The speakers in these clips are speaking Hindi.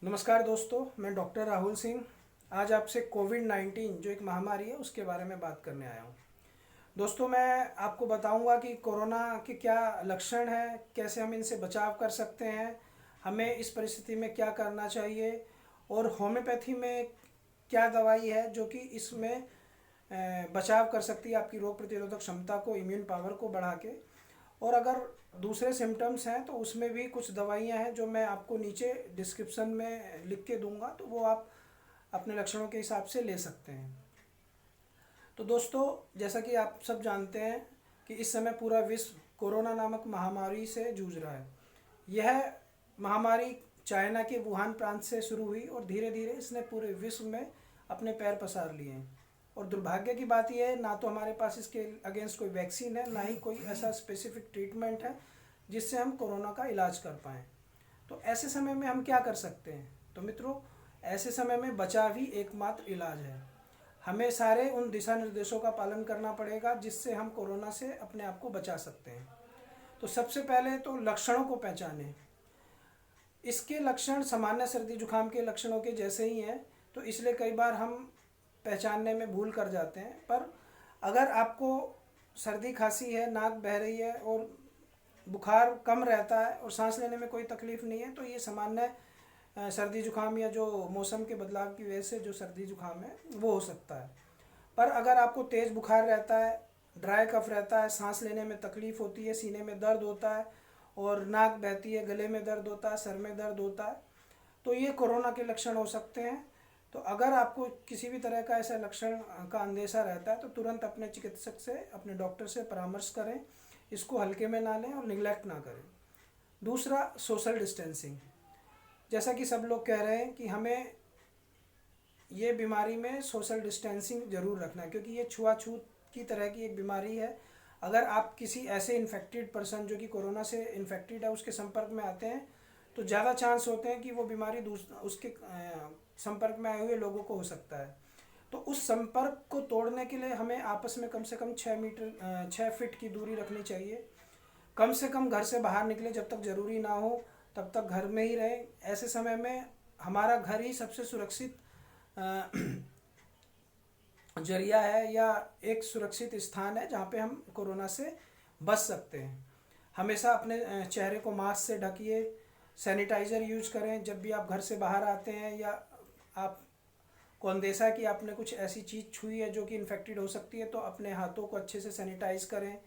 नमस्कार दोस्तों, मैं डॉक्टर राहुल सिंह आज आपसे कोविड-19 जो एक महामारी है उसके बारे में बात करने आया हूँ। दोस्तों, मैं आपको बताऊंगा कि कोरोना के क्या लक्षण हैं, कैसे हम इनसे बचाव कर सकते हैं, हमें इस परिस्थिति में क्या करना चाहिए और होम्योपैथी में क्या दवाई है जो कि इसमें बचाव कर सकती है आपकी रोग प्रतिरोधक क्षमता को, इम्यून पावर को बढ़ा के। और अगर दूसरे सिम्टम्स हैं तो उसमें भी कुछ दवाइयाँ हैं जो मैं आपको नीचे डिस्क्रिप्शन में लिख के दूंगा, तो वो आप अपने लक्षणों के हिसाब से ले सकते हैं। तो दोस्तों, जैसा कि आप सब जानते हैं कि इस समय पूरा विश्व कोरोना नामक महामारी से जूझ रहा है। यह महामारी चाइना के वुहान प्रांत से शुरू हुई और धीरे धीरे इसने पूरे विश्व में अपने पैर पसार लिए हैं। और दुर्भाग्य की बात यह है, ना तो हमारे पास इसके अगेंस्ट कोई वैक्सीन है, ना ही कोई ऐसा स्पेसिफिक ट्रीटमेंट है जिससे हम कोरोना का इलाज कर पाएँ। तो ऐसे समय में हम क्या कर सकते हैं? तो मित्रों, ऐसे समय में बचाव ही एकमात्र इलाज है। हमें सारे उन दिशा निर्देशों का पालन करना पड़ेगा जिससे हम कोरोना से अपने आप को बचा सकते हैं। तो सबसे पहले तो लक्षणों को पहचानें। इसके लक्षण सामान्य सर्दी जुकाम के लक्षणों के जैसे ही हैं, तो इसलिए कई बार हम पहचानने में भूल कर जाते हैं। पर अगर आपको सर्दी खांसी है, नाक बह रही है और बुखार कम रहता है और सांस लेने में कोई तकलीफ नहीं है, तो ये सामान्य सर्दी जुकाम या जो मौसम के बदलाव की वजह से जो सर्दी जुकाम है वो हो सकता है। पर अगर आपको तेज़ बुखार रहता है, ड्राई कफ रहता है, सांस लेने में तकलीफ होती है, सीने में दर्द होता है और नाक बहती है, गले में दर्द होता है, सर में दर्द होता है, तो ये कोरोना के लक्षण हो सकते हैं। तो अगर आपको किसी भी तरह का ऐसा लक्षण का अंदेशा रहता है तो तुरंत अपने चिकित्सक से, अपने डॉक्टर से परामर्श करें। इसको हल्के में ना लें और निगलेक्ट ना करें। दूसरा, सोशल डिस्टेंसिंग। जैसा कि सब लोग कह रहे हैं कि हमें ये बीमारी में सोशल डिस्टेंसिंग ज़रूर रखना है, क्योंकि ये छुआछूत की तरह की एक बीमारी है। अगर आप किसी ऐसे इन्फेक्टेड पर्सन जो कि कोरोना से इन्फेक्टेड है उसके संपर्क में आते हैं तो ज़्यादा चांस होते हैं कि वो बीमारी उसके संपर्क में आए हुए लोगों को हो सकता है। तो उस संपर्क को तोड़ने के लिए हमें आपस में कम से कम 6 फीट की दूरी रखनी चाहिए। कम से कम घर से बाहर निकले, जब तक ज़रूरी ना हो तब तक घर में ही रहें। ऐसे समय में हमारा घर ही सबसे सुरक्षित जरिया है या एक सुरक्षित स्थान है जहाँ पे हम कोरोना से बच सकते हैं। हमेशा अपने चेहरे को मास्क से ढकिए, सैनिटाइज़र यूज करें जब भी आप घर से बाहर आते हैं, या आपको अंदेशा है कि आपने कुछ ऐसी चीज़ छुई है जो कि इन्फेक्टेड हो सकती है तो अपने हाथों को अच्छे से सैनिटाइज करें।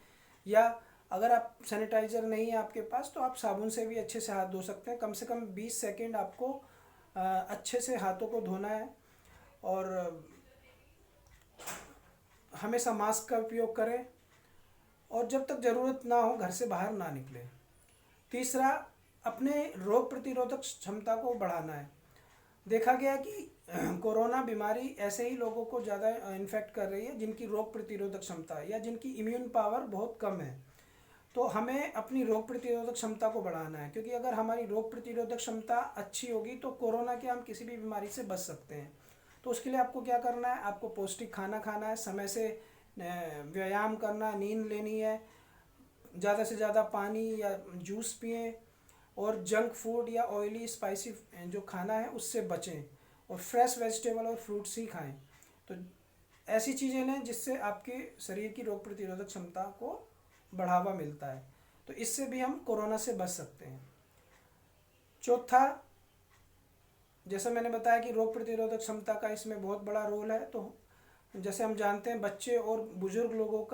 या अगर आप सैनिटाइज़र नहीं है आपके पास तो आप साबुन से भी अच्छे से हाथ धो सकते हैं। कम से कम 20 सेकेंड आपको अच्छे से हाथों को धोना है। और हमेशा मास्क का उपयोग करें और जब तक ज़रूरत ना हो घर से बाहर ना निकलें। तीसरा, अपने रोग प्रतिरोधक क्षमता को बढ़ाना है। देखा गया कि कोरोना बीमारी ऐसे ही लोगों को ज़्यादा इन्फेक्ट कर रही है जिनकी रोग प्रतिरोधक क्षमता है या जिनकी इम्यून पावर बहुत कम है। तो हमें अपनी रोग प्रतिरोधक क्षमता को बढ़ाना है, क्योंकि अगर हमारी रोग प्रतिरोधक क्षमता अच्छी होगी तो कोरोना के हम किसी भी बीमारी से बच सकते हैं। तो उसके लिए आपको क्या करना है? आपको पौष्टिक खाना खाना है, समय से व्यायाम करना है, नींद लेनी है, ज़्यादा से ज़्यादा पानी या जूस पिएं और जंक फूड या ऑयली स्पाइसी जो खाना है उससे बचें और फ्रेश वेजिटेबल और फ्रूट्स ही खाएं। तो ऐसी चीज़ें लें जिससे आपके शरीर की रोग प्रतिरोधक क्षमता को बढ़ावा मिलता है। तो इससे भी हम कोरोना से बच सकते हैं। चौथा, जैसे मैंने बताया कि रोग प्रतिरोधक क्षमता का इसमें बहुत बड़ा रोल है। तो जैसे हम जानते हैं बच्चे और बुजुर्ग लोगों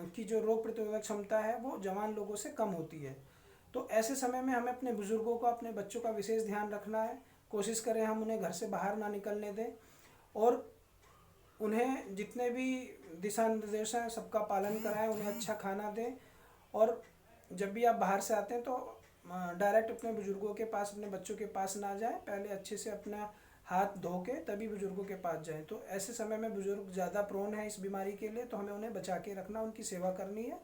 की जो रोग प्रतिरोधक क्षमता है वो जवान लोगों से कम होती है। तो ऐसे समय में हमें अपने बुजुर्गों का, अपने बच्चों का विशेष ध्यान रखना है। कोशिश करें हम उन्हें घर से बाहर ना निकलने दें और उन्हें जितने भी दिशा निर्देश हैं सबका पालन कराएं, उन्हें अच्छा खाना दें। और जब भी आप बाहर से आते हैं तो डायरेक्ट अपने बुजुर्गों के पास, अपने बच्चों के पास ना जाएं, पहले अच्छे से अपना हाथ धो के तभी बुजुर्गों के पास जाएं। तो ऐसे समय में बुजुर्ग ज़्यादा प्रोन है इस बीमारी के लिए, तो हमें उन्हें बचा के रखना, उनकी सेवा करनी है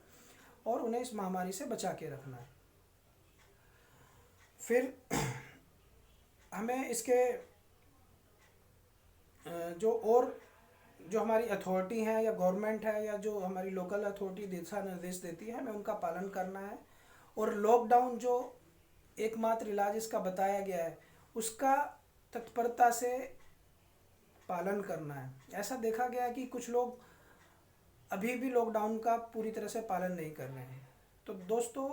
और उन्हें इस महामारी से बचा के रखना है। फिर हमें इसके जो हमारी अथॉरिटी है या गवर्नमेंट है या जो हमारी लोकल अथॉरिटी दिशा निर्देश देती है, हमें उनका पालन करना है। और लॉकडाउन जो एकमात्र इलाज इसका बताया गया है उसका तत्परता से पालन करना है। ऐसा देखा गया है कि कुछ लोग अभी भी लॉकडाउन का पूरी तरह से पालन नहीं कर रहे हैं। तो दोस्तों,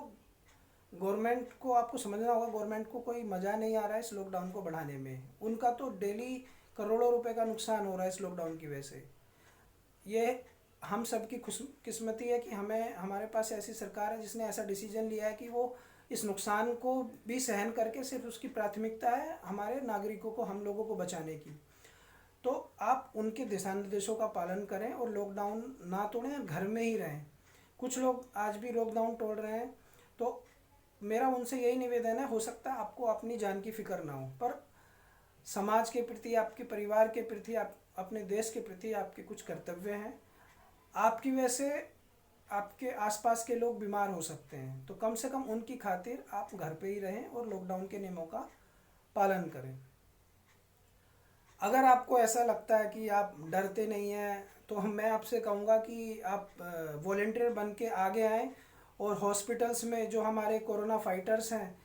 गवर्नमेंट को आपको समझना होगा, गवर्नमेंट को कोई मज़ा नहीं आ रहा है इस लॉकडाउन को बढ़ाने में। उनका तो डेली करोड़ों रुपए का नुकसान हो रहा है इस लॉकडाउन की वजह से। ये हम सबकी खुशकिस्मती है कि हमें हमारे पास ऐसी सरकार है जिसने ऐसा डिसीजन लिया है कि वो इस नुकसान को भी सहन करके सिर्फ उसकी प्राथमिकता है हमारे नागरिकों को, हम लोगों को बचाने की। तो आप उनके दिशा निर्देशों का पालन करें और लॉकडाउन ना तोड़ें और घर में ही रहें। कुछ लोग आज भी लॉकडाउन तोड़ रहे हैं, तो मेरा उनसे यही निवेदन है, हो सकता है आपको अपनी जान की फिक्र ना हो, पर समाज के प्रति, आपके परिवार के प्रति, आप अपने देश के प्रति आपके कुछ कर्तव्य हैं। आपकी वजह से आपके आसपास के लोग बीमार हो सकते हैं, तो कम से कम उनकी खातिर आप घर पे ही रहें और लॉकडाउन के नियमों का पालन करें। अगर आपको ऐसा लगता है कि आप डरते नहीं हैं, तो मैं आपसे कहूँगा कि आप वॉलेंटियर बन के आगे आएँ और हॉस्पिटल्स में जो हमारे कोरोना फाइटर्स हैं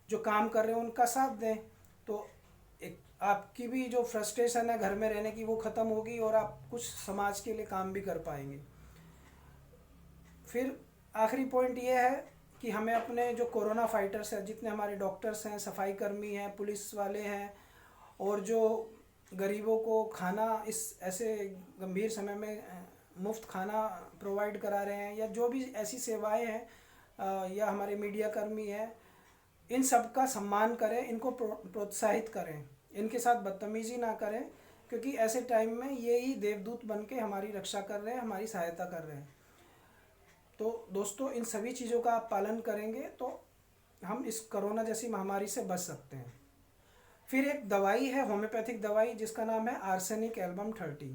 जो काम कर रहे हैं उनका साथ दें। तो एक आपकी भी जो फ्रस्ट्रेशन है घर में रहने की वो ख़त्म होगी और आप कुछ समाज के लिए काम भी कर पाएंगे। फिर आखिरी पॉइंट ये है कि हमें अपने जो कोरोना फाइटर्स हैं, जितने हमारे डॉक्टर्स हैं, सफाई कर्मी हैं, पुलिस वाले हैं, और जो गरीबों को खाना इस ऐसे गंभीर समय में मुफ्त खाना प्रोवाइड करा रहे हैं, या जो भी ऐसी सेवाएं हैं, या हमारे मीडिया कर्मी हैं, इन सब का सम्मान करें, इनको प्रोत्साहित करें, इनके साथ बदतमीजी ना करें, क्योंकि ऐसे टाइम में ये ही देवदूत बन के हमारी रक्षा कर रहे हैं, हमारी सहायता कर रहे हैं। तो दोस्तों, इन सभी चीज़ों का आप पालन करेंगे तो हम इस कोरोना जैसी महामारी से बच सकते हैं। फिर एक दवाई है, होम्योपैथिक दवाई, जिसका नाम है आर्सेनिक एल्बम 30।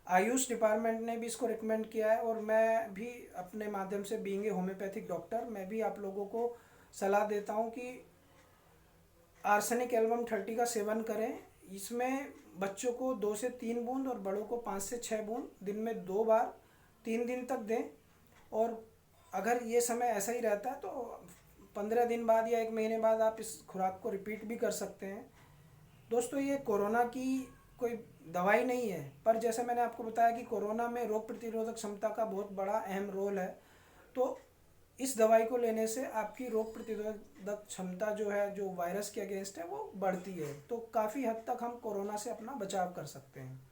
आयुष डिपार्टमेंट ने भी इसको रिकमेंड किया है, और मैं भी अपने माध्यम से बीइंग ए होम्योपैथिक डॉक्टर, मैं भी आप लोगों को सलाह देता हूँ कि आर्सेनिक एल्बम 30 का सेवन करें। इसमें बच्चों को 2 से 3 बूंद और बड़ों को 5 से 6 बूंद दिन में 2 बार 3 दिन तक दें। और अगर ये समय ऐसा ही रहता है तो 15 दिन बाद या 1 महीने बाद आप इस खुराक को रिपीट भी कर सकते हैं। दोस्तों, ये कोरोना की कोई दवाई नहीं है, पर जैसे मैंने आपको बताया कि कोरोना में रोग प्रतिरोधक क्षमता का बहुत बड़ा अहम रोल है। तो इस दवाई को लेने से आपकी रोग प्रतिरोधक क्षमता जो है, जो वायरस के अगेंस्ट है, वो बढ़ती है। तो काफ़ी हद तक हम कोरोना से अपना बचाव कर सकते हैं।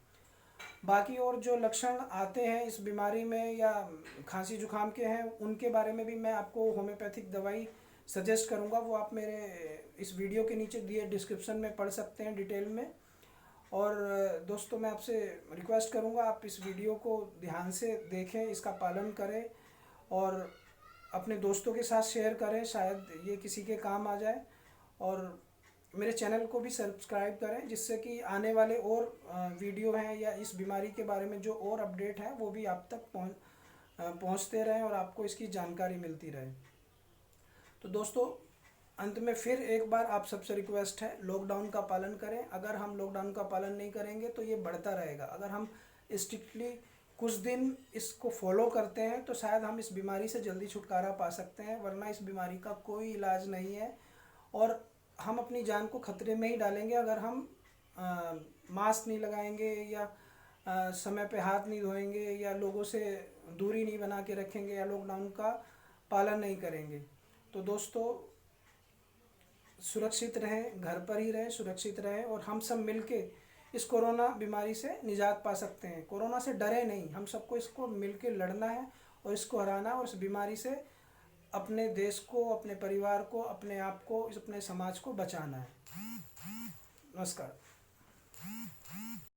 बाकी और जो लक्षण आते हैं इस बीमारी में या खांसी जुकाम के हैं, उनके बारे में भी मैं आपको होम्योपैथिक दवाई सजेस्ट करूंगा। वो आप मेरे इस वीडियो के नीचे दिए डिस्क्रिप्शन में पढ़ सकते हैं डिटेल में। और दोस्तों, मैं आपसे रिक्वेस्ट करूंगा, आप इस वीडियो को ध्यान से देखें, इसका पालन करें और अपने दोस्तों के साथ शेयर करें, शायद ये किसी के काम आ जाए। और मेरे चैनल को भी सब्सक्राइब करें, जिससे कि आने वाले और वीडियो हैं या इस बीमारी के बारे में जो और अपडेट है वो भी आप तक पहुंचते रहें और आपको इसकी जानकारी मिलती रहे। तो दोस्तों, अंत में फिर एक बार आप सबसे रिक्वेस्ट है, लॉकडाउन का पालन करें। अगर हम लॉकडाउन का पालन नहीं करेंगे तो ये बढ़ता रहेगा। अगर हम स्ट्रिक्टली कुछ दिन इसको फॉलो करते हैं तो शायद हम इस बीमारी से जल्दी छुटकारा पा सकते हैं, वरना इस बीमारी का कोई इलाज नहीं है। और हम अपनी जान को खतरे में ही डालेंगे अगर हम मास्क नहीं लगाएंगे, या समय पे हाथ नहीं धोएंगे, या लोगों से दूरी नहीं बना के रखेंगे, या लॉकडाउन का पालन नहीं करेंगे। तो दोस्तों, सुरक्षित रहें, घर पर ही रहें, सुरक्षित रहें, और हम सब मिलके इस कोरोना बीमारी से निजात पा सकते हैं। कोरोना से डरे नहीं, हम सबको इसको मिलके लड़ना है और इसको हराना है, और इस बीमारी से अपने देश को, अपने परिवार को, अपने आप को, अपने समाज को बचाना है। नमस्कार।